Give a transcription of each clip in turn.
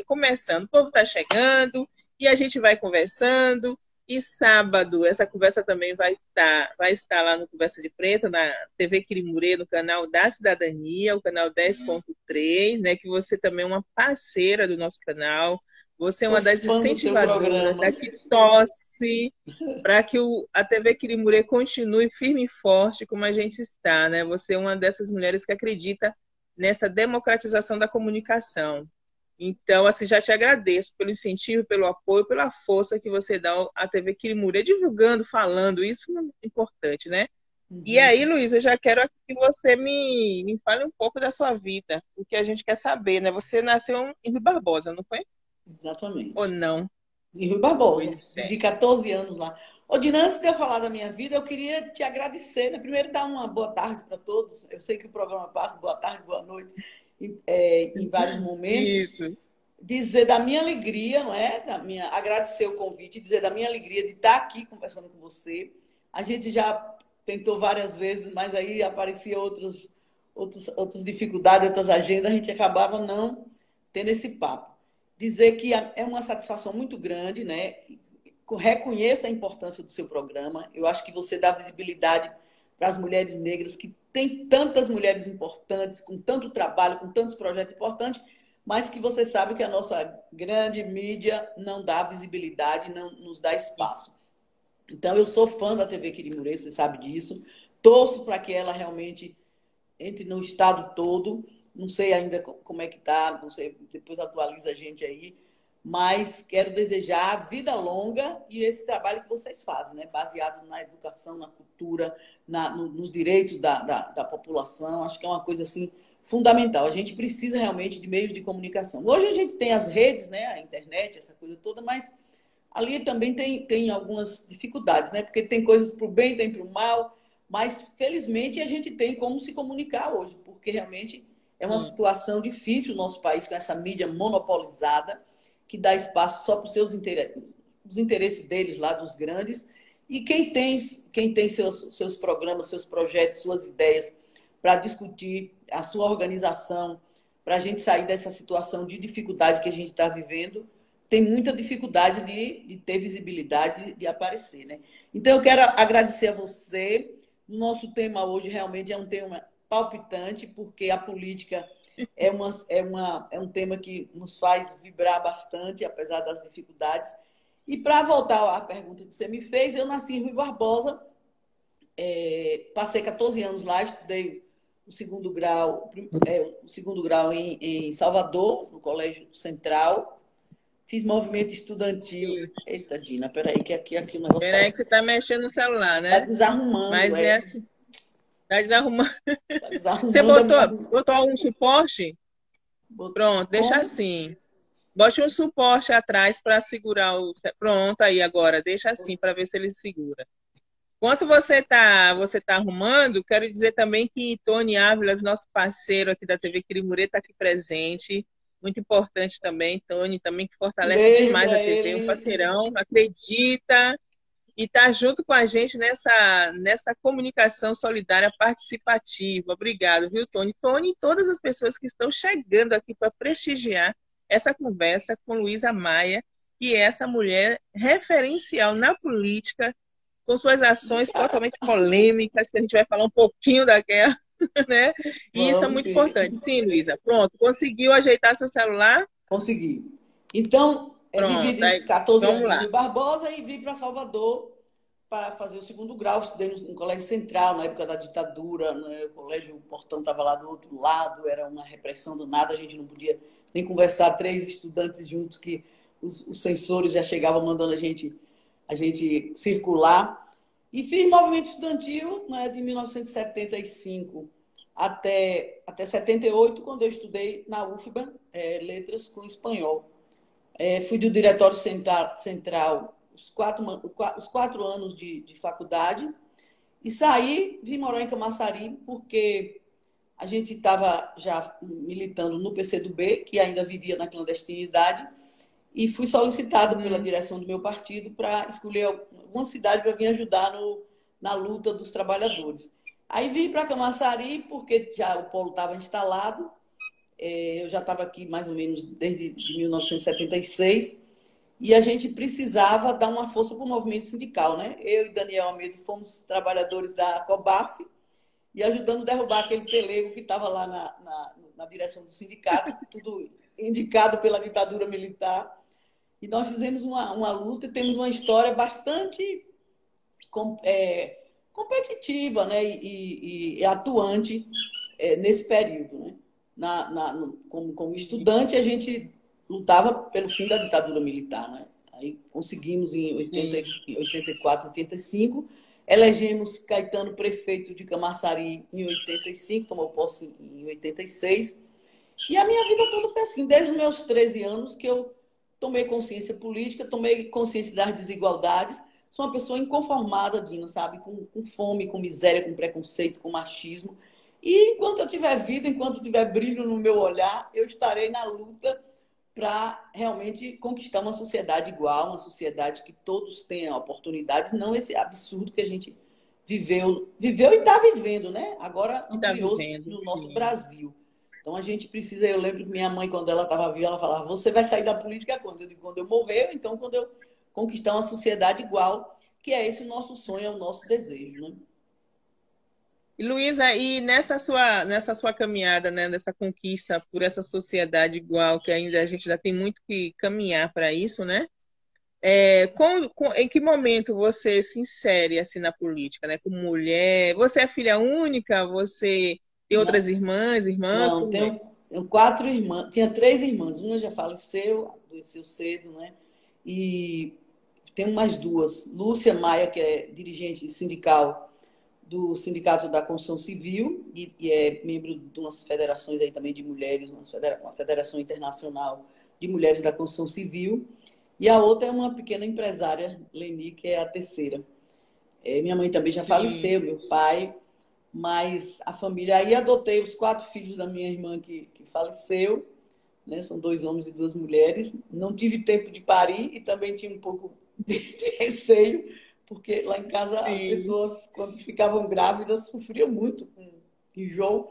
começando, o povo está chegando e a gente vai conversando. E sábado, essa conversa também vai estar lá no Conversa de Preto, na TV Quirimurê, no canal da Cidadania, o canal 10.3, né? Que você também é uma parceira do nosso canal. Você é Sou uma das fã do seu incentivadoras, programa. da que torce para que a TV Quirimurê continue firme e forte como a gente está, né? Você é uma dessas mulheres que acredita nessa democratização da comunicação. Então, assim, já te agradeço pelo incentivo, pelo apoio, pela força que você dá à TV Quirimurê, divulgando, falando, isso é importante, né? E Uhum, aí, Luísa, eu já quero que você me fale um pouco da sua vida, o que a gente quer saber, né? Você nasceu em Rio Barbosa, não foi? Ou exatamente. não? Em Rui Barbosa. Pois é. Vivi 14 anos lá. Ô, Dina, antes de eu falar da minha vida, eu queria te agradecer, né? Primeiro, dar uma boa tarde para todos. Eu sei que o programa passa boa tarde, boa noite, em vários momentos. Isso. Dizer da minha alegria, não é? Agradecer o convite, dizer da minha alegria de estar aqui conversando com você. A gente já tentou várias vezes, mas aí apareciam outras dificuldades, outras agendas, a gente acabava não tendo esse papo. Dizer que é uma satisfação muito grande, né? Reconheça a importância do seu programa. Eu acho que você dá visibilidade para as mulheres negras, que tem tantas mulheres importantes, com tanto trabalho, com tantos projetos importantes, mas que você sabe que a nossa grande mídia não dá visibilidade, não nos dá espaço. Então, eu sou fã da TV Quirimurê, você sabe disso. Torço para que ela realmente entre no estado todo. Não sei ainda como é que está, não sei, depois atualiza a gente aí. Mas quero desejar vida longa e esse trabalho que vocês fazem, né? Baseado na educação, na cultura, nos direitos da população. Acho que é uma coisa assim fundamental. A gente precisa realmente de meios de comunicação. Hoje a gente tem as redes, né? A internet, essa coisa toda, mas ali também tem algumas dificuldades, né? Porque tem coisas para o bem, tem para o mal, mas felizmente a gente tem como se comunicar hoje, porque realmente é uma Hum. situação difícil no nosso país com essa mídia monopolizada, que dá espaço só para os seus interesses, os interesses deles lá, dos grandes, e quem tem seus programas, seus projetos, suas ideias para discutir a sua organização, para a gente sair dessa situação de dificuldade que a gente está vivendo, tem muita dificuldade de ter visibilidade, de aparecer, né? Então, eu quero agradecer a você. O nosso tema hoje realmente é um tema palpitante, porque a política é um tema que nos faz vibrar bastante, apesar das dificuldades. E para voltar à pergunta que você me fez, eu nasci em Rui Barbosa, passei 14 anos lá, estudei o segundo grau em Salvador, no Colégio Central. Fiz movimento estudantil. Sim. Eita, Dina, peraí, que aqui o negócio Peraí parece que que você tá mexendo no celular, tá né? desarrumando, Mas é assim, tá desarrumando. tá Você desarrumando a botou, minha. botou um suporte? Pronto, deixa Como? assim. Bote um suporte atrás para segurar o. Pronto, aí agora, deixa assim para ver se ele segura. Enquanto você tá arrumando, quero dizer também que Tony Ávila, nosso parceiro aqui da TV Quirimurê, está aqui presente. Muito importante também, Tony, também que Um fortalece beijo demais a para TV, um ele. parceirão, acredita e está junto com a gente nessa comunicação solidária participativa. Obrigado, viu, Tony? Tony e todas as pessoas que estão chegando aqui para prestigiar essa conversa com Luísa Maia, que é essa mulher referencial na política, com suas ações totalmente polêmicas, que a gente vai falar um pouquinho daquela, né? E isso é Vamos muito sim. importante. Sim, Luísa, pronto. Conseguiu ajeitar seu celular? Consegui. Então, Pronto, vivi aí, 14 vamos anos em lá. Rio Barbosa e vim para Salvador para fazer o segundo grau. Estudei no Colégio Central, na época da ditadura, né? O colégio, o portão estava lá do outro lado, era uma repressão do nada, a gente não podia nem conversar, três estudantes juntos, que os censores já chegavam mandando a gente circular. E fiz movimento estudantil, né, de 1975 até 78, quando eu estudei na UFBA, letras com espanhol. Fui do diretório central os quatro anos de faculdade e saí, vim morar em Camaçari, porque a gente estava já militando no PCdoB, que ainda vivia na clandestinidade, e fui solicitado pela Hum, direção do meu partido para escolher alguma cidade para vir ajudar na luta dos trabalhadores. Aí vim para Camaçari, porque já o polo estava instalado, Eu já estava aqui mais ou menos desde 1976 e a gente precisava dar uma força para o movimento sindical, né? Eu e Daniel Almeida fomos trabalhadores da COBAF e ajudando a derrubar aquele pelego que estava lá na direção do sindicato, tudo indicado pela ditadura militar. E nós fizemos uma luta e temos uma história bastante competitiva, né? E atuante nesse período. Né? Como estudante, a gente lutava pelo fim da ditadura militar. Né? Aí conseguimos em 84, 85, elegemos Caetano prefeito de Camaçari em 85, tomou posse em 86. E a minha vida toda foi assim, desde os meus 13 anos que eu tomei consciência política, tomei consciência das desigualdades. Sou uma pessoa inconformada, Dina, sabe? Com fome, com miséria, com preconceito, com machismo. E enquanto eu tiver vida, enquanto tiver brilho no meu olhar, eu estarei na luta para realmente conquistar uma sociedade igual, uma sociedade que todos tenham oportunidades, não esse absurdo que a gente viveu e está vivendo, né? Agora ampliou-se no nosso Brasil. Então a gente precisa, eu lembro que minha mãe, quando ela estava viva, ela falava, você vai sair da política quando? Eu digo, quando eu morrer, então quando eu conquistar uma sociedade igual, que é esse o nosso sonho, é o nosso desejo, né? E Luísa, e nessa sua caminhada, né, nessa conquista por essa sociedade igual, que ainda a gente ainda tem muito que caminhar para isso, né? Em que momento você se insere assim na política, né? Como mulher? Você é filha única? Você tem outras Não, irmãs, irmãos? não, Como é? tenho 4 irmãs, tinha 3 irmãs, uma já faleceu, adoeceu cedo, né? E tenho mais 2. Lúcia Maia, que é dirigente sindical do Sindicato da Construção Civil e é membro de umas federações aí também de mulheres, uma federação internacional de mulheres da construção civil. E a outra é uma pequena empresária, Leni, que é a terceira. Minha mãe também já Sim. faleceu, meu pai, mas a família... Aí adotei os 4 filhos da minha irmã que faleceu, né? São 2 homens e 2 mulheres. Não tive tempo de parir e também tinha um pouco de receio, porque lá em casa as Sim. pessoas, quando ficavam grávidas, sofriam muito com enjoo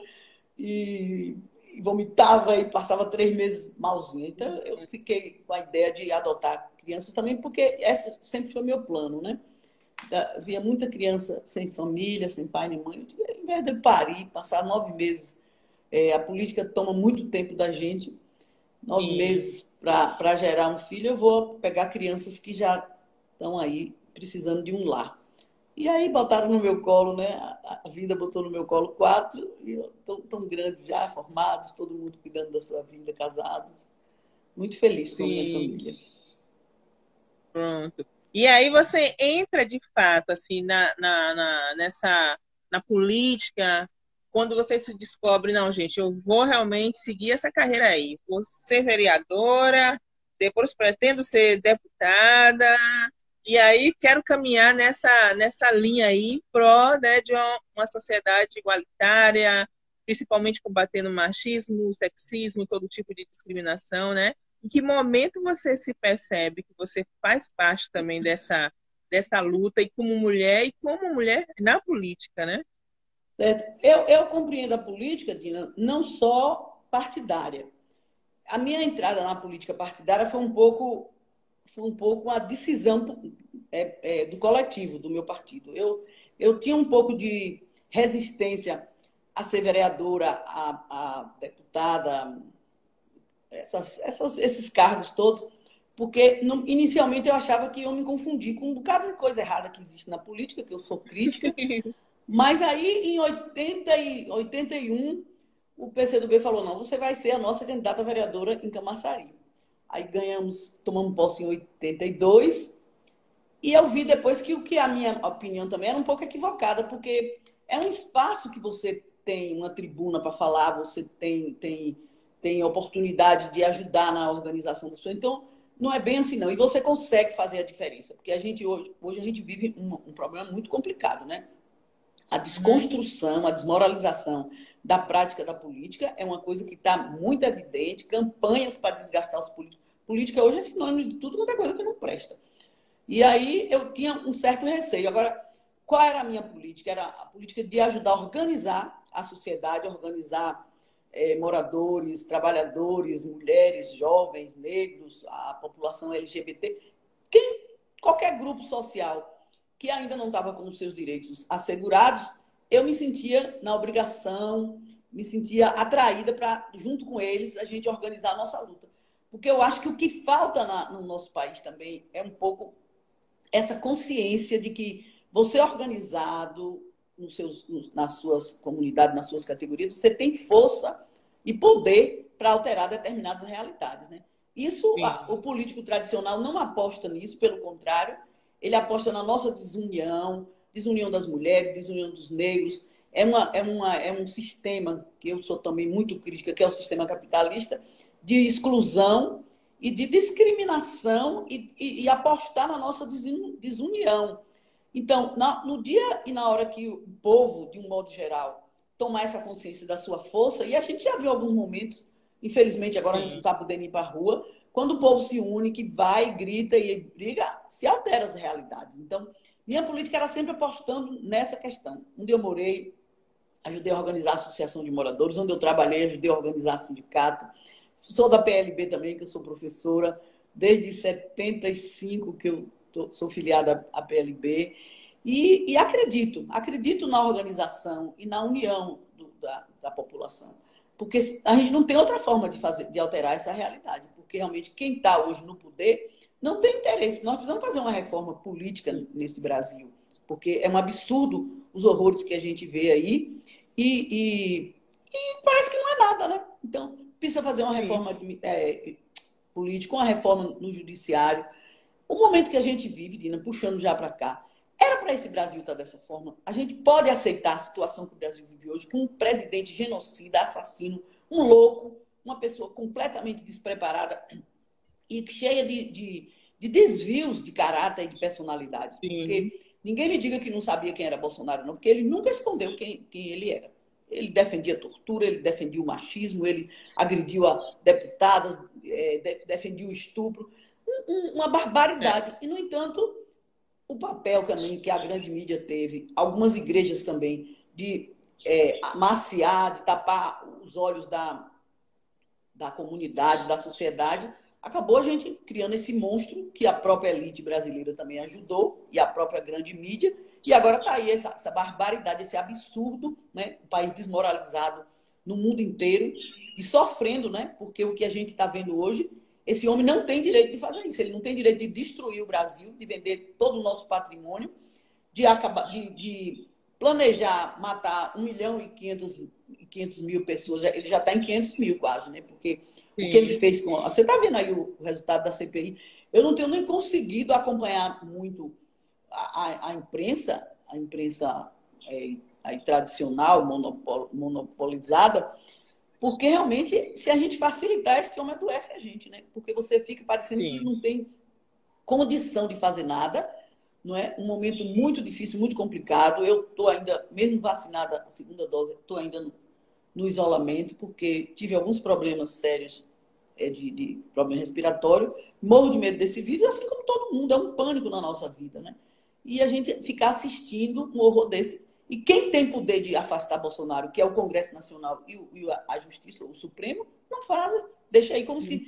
e vomitava e passava 3 meses malzinha. Então eu fiquei com a ideia de adotar crianças também, porque esse sempre foi meu plano, né? Havia muita criança sem família, sem pai nem mãe. Ao invés de parir, passar 9 meses, a política toma muito tempo da gente, 9 Sim. meses para gerar um filho, eu vou pegar crianças que já estão aí precisando de um lar. E aí botaram no meu colo, né? A vida botou no meu colo 4, e tão grandes já, formados, todo mundo cuidando da sua vida, casados. Muito feliz com a minha Sim. família. Pronto. E aí você entra de fato assim na política, quando você se descobre, não, gente, eu vou realmente seguir essa carreira aí. Vou ser vereadora, depois pretendo ser deputada, e aí quero caminhar nessa linha aí em pró, né, de uma sociedade igualitária, principalmente combatendo o machismo, o sexismo, todo tipo de discriminação, né? Em que momento você se percebe que você faz parte também dessa luta e como mulher na política, né? Certo? Eu compreendo a política, Dina, não só partidária. A minha entrada na política partidária foi um pouco a decisão do coletivo, do meu partido. Eu tinha um pouco de resistência a ser vereadora, a deputada, esses cargos todos, porque inicialmente eu achava que iam me confundir com um bocado de coisa errada que existe na política, que eu sou crítica, mas aí em 81 o PCdoB falou, não, você vai ser a nossa candidata a vereadora em Camaçari. Aí tomamos posse em 82, e eu vi depois que o que a minha opinião também era um pouco equivocada, porque é um espaço que você tem uma tribuna para falar, você tem oportunidade de ajudar na organização das pessoas. Então, não é bem assim, não. E você consegue fazer a diferença, porque a gente hoje a gente vive um problema muito complicado, né? A Uhum. desconstrução, a desmoralização da prática da política é uma coisa que está muito evidente. Campanhas para desgastar os políticos. Política hoje é sinônimo de tudo quanto é coisa que não presta. E aí eu tinha um certo receio. Agora, qual era a minha política? Era a política de ajudar a organizar a sociedade, organizar moradores, trabalhadores, mulheres, jovens, negros, a população LGBT, qualquer grupo social que ainda não estava com os seus direitos assegurados, eu me sentia na obrigação, me sentia atraída para, junto com eles, a gente organizar a nossa luta. Porque eu acho que o que falta no nosso país também é um pouco essa consciência de que você organizado nas suas comunidades, nas suas categorias, você tem força e poder para alterar determinadas realidades, né? Isso, o político tradicional não aposta nisso, pelo contrário, ele aposta na nossa desunião, desunião das mulheres, desunião dos negros. É um sistema, que eu sou também muito crítica, que é o sistema capitalista, de exclusão e de discriminação e apostar na nossa desunião. Então, no dia e na hora que o povo, de um modo geral, tomar essa consciência da sua força, e a gente já viu alguns momentos, infelizmente agora a gente não está podendo ir para a rua, quando o povo se une, que vai, grita e briga, se altera as realidades. Então, minha política era sempre apostando nessa questão. Onde eu morei, ajudei a organizar a Associação de Moradores, onde eu trabalhei, ajudei a organizar sindicato. Sou da PLB também, que eu sou professora, desde 75 que eu sou filiada à PLB. E acredito na organização e na união da população. Porque a gente não tem outra forma de alterar essa realidade. Porque realmente quem está hoje no poder não tem interesse. Nós precisamos fazer uma reforma política nesse Brasil. Porque é um absurdo os horrores que a gente vê aí. E parece que não é nada, né? Então, precisa fazer uma reforma política, uma reforma no judiciário. O momento que a gente vive, Dina, puxando já para cá, era para esse Brasil estar dessa forma? A gente pode aceitar a situação que o Brasil vive hoje com um presidente genocida, assassino, um louco, uma pessoa completamente despreparada e cheia de desvios de caráter e de personalidade. Sim. Porque ninguém me diga que não sabia quem era Bolsonaro, não, porque ele nunca escondeu quem ele era. Ele defendia a tortura, ele defendia o machismo, ele agrediu a deputadas, defendia o estupro. Uma barbaridade. E, no entanto, o papel que a grande mídia teve, algumas igrejas também, de amaciar, de tapar os olhos da comunidade, da sociedade, acabou a gente criando esse monstro que a própria elite brasileira também ajudou, e a própria grande mídia, e agora está aí essa barbaridade, esse absurdo, né? O país desmoralizado no mundo inteiro e sofrendo, né? Porque o que a gente está vendo hoje, esse homem não tem direito de fazer isso, ele não tem direito de destruir o Brasil, de vender todo o nosso patrimônio, de planejar matar 1.500.000 pessoas, ele já está em 500 mil quase, né? Porque o que ele fez com... Você está vendo aí o resultado da CPI? Eu não tenho nem conseguido acompanhar muito a imprensa aí tradicional, monopolizada, porque realmente, se a gente facilitar, esse homem adoece a gente, né? Porque você fica parecendo que não tem condição de fazer nada, não é? Um momento muito difícil, muito complicado. Eu estou ainda, mesmo vacinada, a segunda dose, estou ainda no isolamento, porque tive alguns problemas sérios de problema respiratório. Morro de medo desse vírus, assim como todo mundo. É um pânico na nossa vida, né? E a gente ficar assistindo um horror desse. E quem tem poder de afastar Bolsonaro, que é o Congresso Nacional e a Justiça, o Supremo, não fazem. Deixa aí como se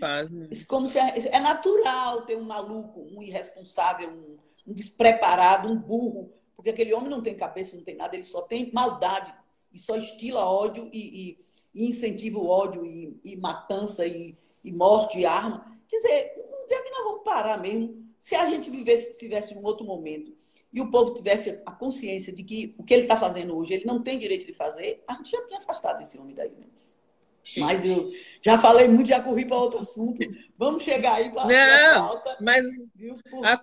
é natural ter um maluco, um irresponsável, um despreparado, um burro, porque aquele homem não tem cabeça, não tem nada, ele só tem maldade e só estila ódio e incentiva o ódio e matança e morte e arma. Quer dizer, onde é que nós vamos parar mesmo? Se a gente tivesse um outro momento e o povo tivesse a consciência de que o que ele está fazendo hoje, ele não tem direito de fazer, a gente já tinha afastado esse homem daí, né? Mas eu já falei muito, já corri para outro assunto. Vamos chegar aí para a pauta. Mas a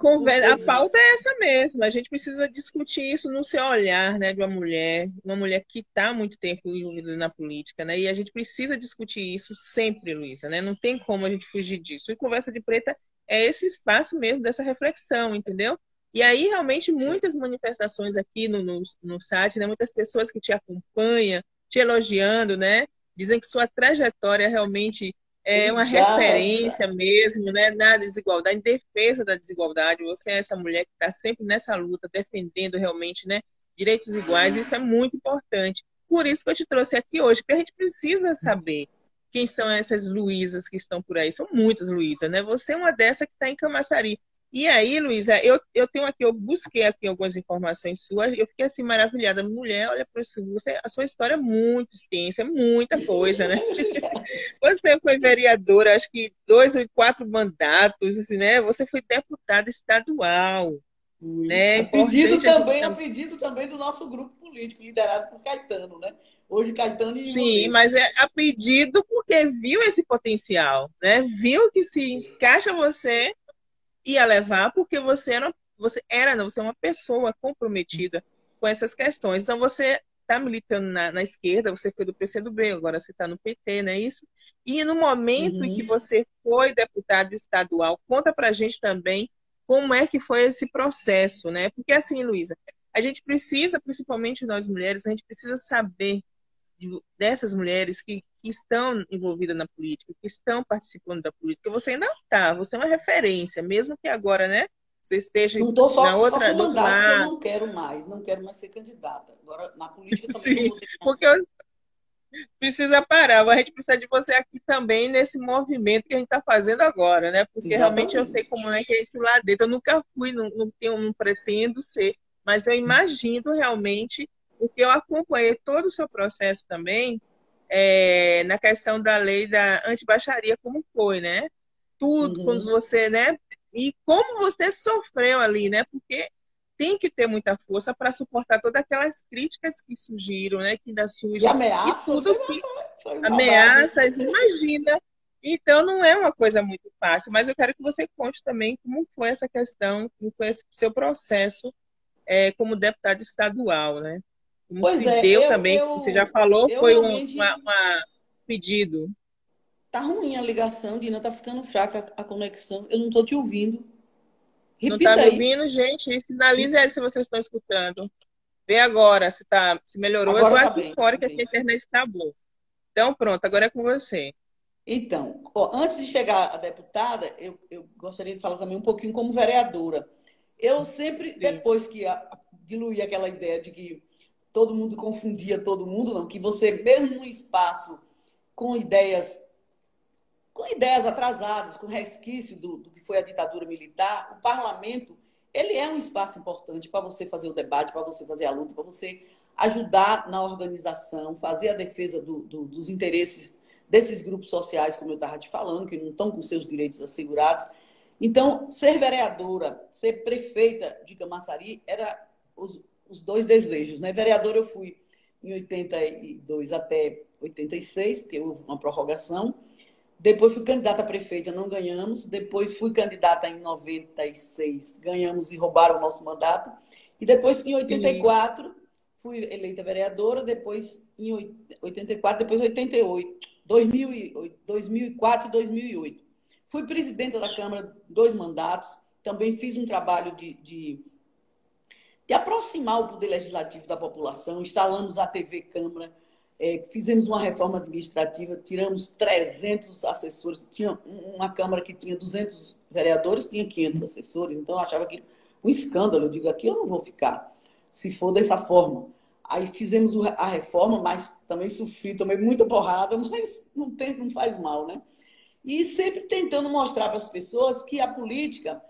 pauta é essa mesmo. A gente precisa discutir isso no seu olhar, né, de uma mulher que está há muito tempo envolvida na política, né? E a gente precisa discutir isso sempre, Luísa, né? Não tem como a gente fugir disso. E Conversa de Preta é esse espaço mesmo dessa reflexão, entendeu? E aí, realmente, muitas manifestações aqui no site, né? Muitas pessoas que te acompanham, te elogiando, né? Dizem que sua trajetória realmente é uma referência mesmo, né? Na desigualdade, em defesa da desigualdade. Você é essa mulher que está sempre nessa luta, defendendo realmente, né? Direitos iguais. Isso é muito importante. por isso que eu te trouxe aqui hoje, porque a gente precisa saber quem são essas Luísas que estão por aí. São muitas Luísas, né? Você é uma dessa que está em Camaçari. E aí, Luísa, eu tenho aqui, eu busquei aqui algumas informações suas, eu fiquei assim maravilhada. Mulher, olha para isso, a sua história é muito extensa, é muita coisa, né? Você foi vereadora, acho que 2 ou 4 mandatos, assim, né? Você foi deputada estadual, né? É importante a gente A pedido também do nosso grupo político, liderado por Caetano, né? Hoje Caetano e sim, Monteiro. mas é a pedido porque viu esse potencial, né? Viu que se encaixa você ia levar porque não, você é uma pessoa comprometida com essas questões. Então você está militando na esquerda, você foi do PCdoB, agora você está no PT, não é isso? E no momento em que Uhum. você foi deputado estadual, conta para a gente também como é que foi esse processo, né? Porque assim, Luísa, a gente precisa, principalmente nós mulheres, a gente precisa saber dessas mulheres que estão envolvidas na política, que estão participando da política. Você ainda está, você é uma referência, mesmo que agora, né? Você esteja Não estou só com o do outro mandato que eu lado. não quero mais ser candidata. Agora, na política também não Sim, vou ter mais. porque precisa parar. A gente precisa de você aqui também nesse movimento que a gente está fazendo agora, né? Porque realmente eu sei Exatamente. como é que é isso lá dentro. Eu nunca fui, não pretendo ser, mas eu imagino realmente, porque eu acompanhei todo o seu processo também, na questão da lei da antibaixaria, como foi, né? Tudo, quando Uhum. você, né? E como você sofreu ali, né? Porque tem que ter muita força para suportar todas aquelas críticas que surgiram, né? Que ainda E surgem, e ameaças tudo que foi um babado. ameaças, imagina. Então não é uma coisa muito fácil, mas eu quero que você conte também como foi essa questão, como foi esse seu processo como deputado estadual, né? Como Pois se é, deu também, como você já falou, eu foi realmente. pedido. Tá ruim a ligação, Dina, tá ficando fraca a conexão. Eu não tô te ouvindo. Não está Repita me aí. ouvindo, gente? Sinalize aí se vocês estão escutando. Vê agora se melhorou. Eu estou Agora tá aqui bem, fora tá que aqui a bem. internet está boa. Então pronto, agora é com você. Então, ó, antes de chegar a deputada, eu gostaria de falar também um pouquinho como vereadora. Eu sempre, Sim. depois que diluí aquela ideia de que todo mundo confundia todo mundo, não, que você, mesmo num espaço com com ideias atrasadas, com resquício do que foi a ditadura militar, o parlamento, ele é um espaço importante para você fazer o debate, para você fazer a luta, para você ajudar na organização, fazer a defesa dos interesses desses grupos sociais, como eu estava te falando, que não estão com seus direitos assegurados. Então, ser vereadora, ser prefeita de Camaçari, era os dois desejos, né? Vereadora eu fui em 82 até 86, porque houve uma prorrogação. Depois fui candidata a prefeita, não ganhamos. Depois fui candidata em 96, ganhamos e roubaram o nosso mandato. E depois, em Sim. 84, fui eleita vereadora. Depois, em 84, depois 88, 2008, 2004 e 2008. Fui presidenta da Câmara 2 mandatos. Também fiz um trabalho de aproximar o poder legislativo da população. Instalamos a TV Câmara, fizemos uma reforma administrativa, tiramos 300 assessores. Tinha uma Câmara que tinha 200 vereadores, tinha 500 assessores, então eu achava aquilo um escândalo. Eu digo, aqui eu não vou ficar, se for dessa forma. Aí fizemos a reforma, mas também sofri, tomei muita porrada, mas não faz mal, né? E sempre tentando mostrar para as pessoas que a política,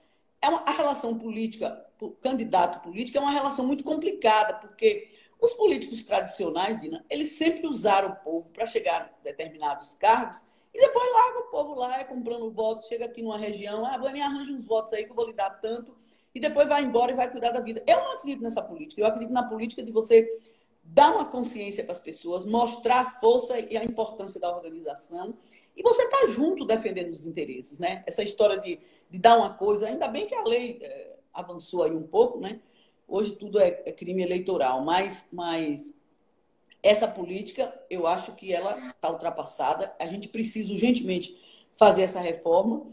a relação política, candidato político, é uma relação muito complicada, porque os políticos tradicionais, Dina, eles sempre usaram o povo para chegar a determinados cargos e depois larga o povo lá, comprando votos, chega aqui numa região, me arranja uns votos aí que eu vou lhe dar tanto, e depois vai embora e vai cuidar da vida. Eu não acredito nessa política, eu acredito na política de você dar uma consciência para as pessoas, mostrar a força e a importância da organização, e você está junto defendendo os interesses, né? Essa história de dar uma coisa, ainda bem que a lei avançou aí um pouco, né? Hoje tudo é crime eleitoral, mas essa política, eu acho que ela está ultrapassada. A gente precisa urgentemente fazer essa reforma.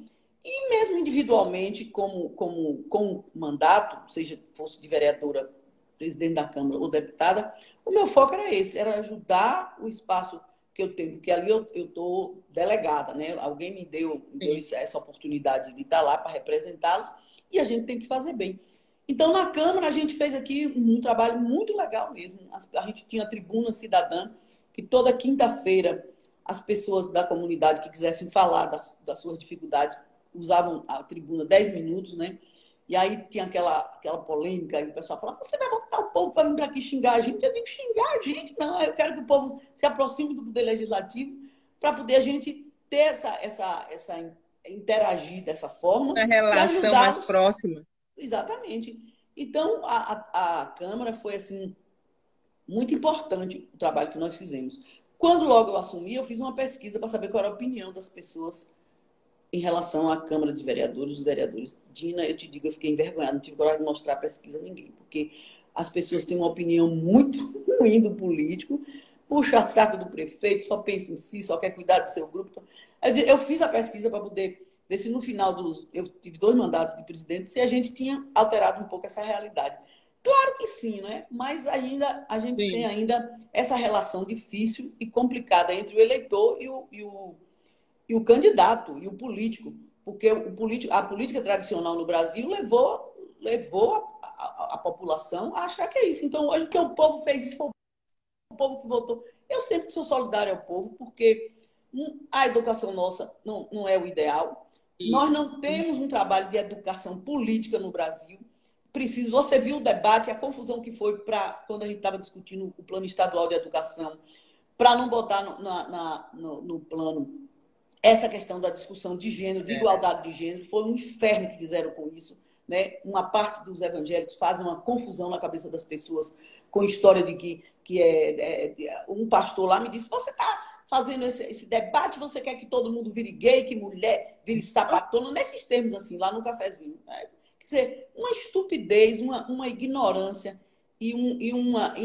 E mesmo individualmente, com mandato, seja fosse de vereadora, presidente da Câmara ou deputada, o meu foco era esse, era ajudar o espaço que eu tenho, porque ali eu estou delegada, né? Alguém me deu Sim. essa oportunidade de estar lá para representá-los e a gente tem que fazer bem. Então, na Câmara, a gente fez aqui um trabalho muito legal mesmo. A gente tinha a tribuna cidadã, que toda quinta-feira as pessoas da comunidade que quisessem falar das suas dificuldades usavam a tribuna 10 minutos, né? E aí tinha aquela polêmica, aí o pessoal falava, você vai botar o povo para vir para aqui xingar a gente? Eu digo, xingar a gente? Não, eu quero que o povo se aproxime do poder legislativo para poder a gente ter essa interagir dessa forma A e relação mais ajudá-los. próxima. Exatamente. Então, a Câmara foi, assim, muito importante o trabalho que nós fizemos. Quando logo eu assumi, eu fiz uma pesquisa para saber qual era a opinião das pessoas em relação à Câmara de Vereadores, os vereadores. Dina, eu te digo, eu fiquei envergonhada, não tive coragem de mostrar a pesquisa a ninguém, porque as pessoas têm uma opinião muito ruim do político, puxa saco do prefeito, só pensa em si, só quer cuidar do seu grupo. Eu fiz a pesquisa para poder ver se no final eu tive 2 mandatos de presidente, se a gente tinha alterado um pouco essa realidade. Claro que sim, né? Mas ainda a gente tem ainda essa relação difícil e complicada entre o eleitor e o candidato e o político, porque a política tradicional no Brasil levou a população a achar que é isso. Então, hoje que o povo fez isso, foi o povo que votou. Eu sempre sou solidária ao povo, porque a educação nossa não é o ideal. Nós não temos um trabalho de educação política no Brasil. Você viu o debate, a confusão que foi quando a gente estava discutindo o plano estadual de educação, para não botar no plano essa questão da discussão de gênero, de igualdade de gênero. Foi um inferno que fizeram com isso. Né? Uma parte dos evangélicos fazem uma confusão na cabeça das pessoas com a história de que um pastor lá me disse, você está fazendo esse debate, você quer que todo mundo vire gay, que mulher vire sapatona, nesses termos assim, lá no cafezinho. Né? Quer dizer, uma estupidez, uma ignorância e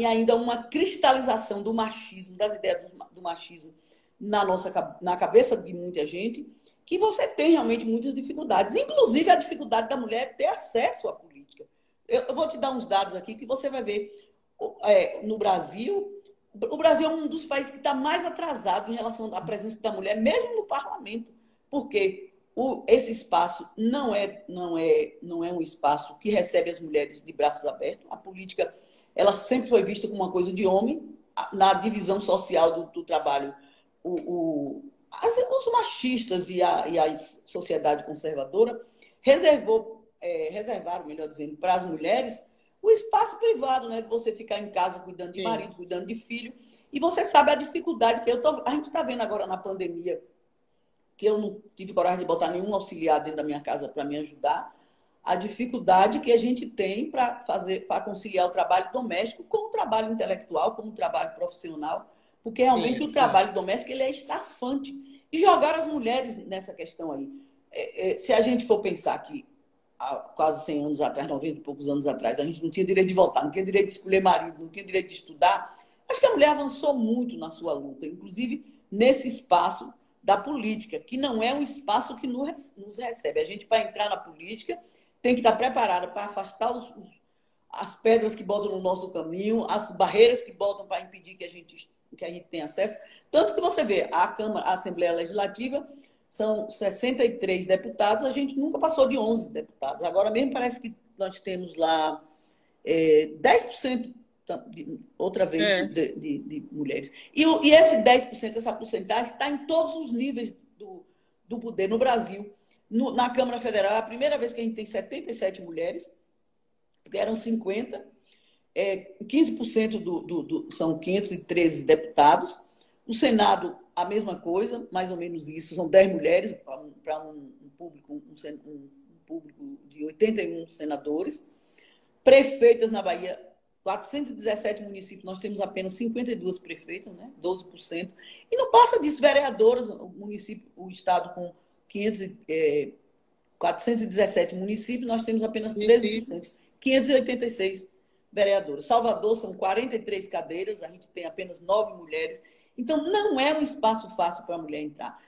ainda uma cristalização do machismo, das ideias do machismo na cabeça de muita gente, que você tem realmente muitas dificuldades, inclusive a dificuldade da mulher ter acesso à política. Eu vou te dar uns dados aqui que você vai ver. No Brasil, o Brasil é um dos países que está mais atrasado em relação à presença da mulher, mesmo no parlamento, porque esse espaço não é um espaço que recebe as mulheres de braços abertos. A política, ela sempre foi vista como uma coisa de homem. Na divisão social do trabalho, os machistas e a sociedade conservadora reservaram, melhor dizendo, para as mulheres o espaço privado, né? De você ficar em casa cuidando de marido, cuidando de filho. E você sabe a dificuldade que a gente está vendo agora na pandemia, que eu não tive coragem de botar nenhum auxiliar dentro da minha casa para me ajudar, a dificuldade que a gente tem para conciliar o trabalho doméstico com o trabalho intelectual, com o trabalho profissional, porque realmente o trabalho doméstico ele é estafante. E jogar as mulheres nessa questão aí. Se a gente for pensar que há quase 100 anos atrás, 90 e poucos anos atrás, a gente não tinha direito de votar, não tinha direito de escolher marido, não tinha direito de estudar, acho que a mulher avançou muito na sua luta, inclusive nesse espaço da política, que não é um espaço que nos recebe. A gente, para entrar na política, tem que estar preparada para afastar as pedras que botam no nosso caminho, as barreiras que botam para impedir que a gente tenha acesso. Tanto que você vê, a Assembleia Legislativa são 63 deputados, a gente nunca passou de 11 deputados. Agora mesmo parece que nós temos lá 10% outra vez de mulheres. E esse 10%, essa porcentagem, está em todos os níveis do poder no Brasil. Na Câmara Federal, é a primeira vez que a gente tem 77 mulheres, porque eram 50, 15% são 513 deputados. O Senado, a mesma coisa, mais ou menos isso, são 10 mulheres para um público de 81 senadores. Prefeitas na Bahia, 417 municípios, nós temos apenas 52 prefeitas, né? 12%. E não passa disso, vereadoras, o estado com 417 municípios, nós temos apenas 13%, 586 vereadoras. Salvador são 43 cadeiras, a gente tem apenas 9 mulheres. Então, não é um espaço fácil para a mulher entrar.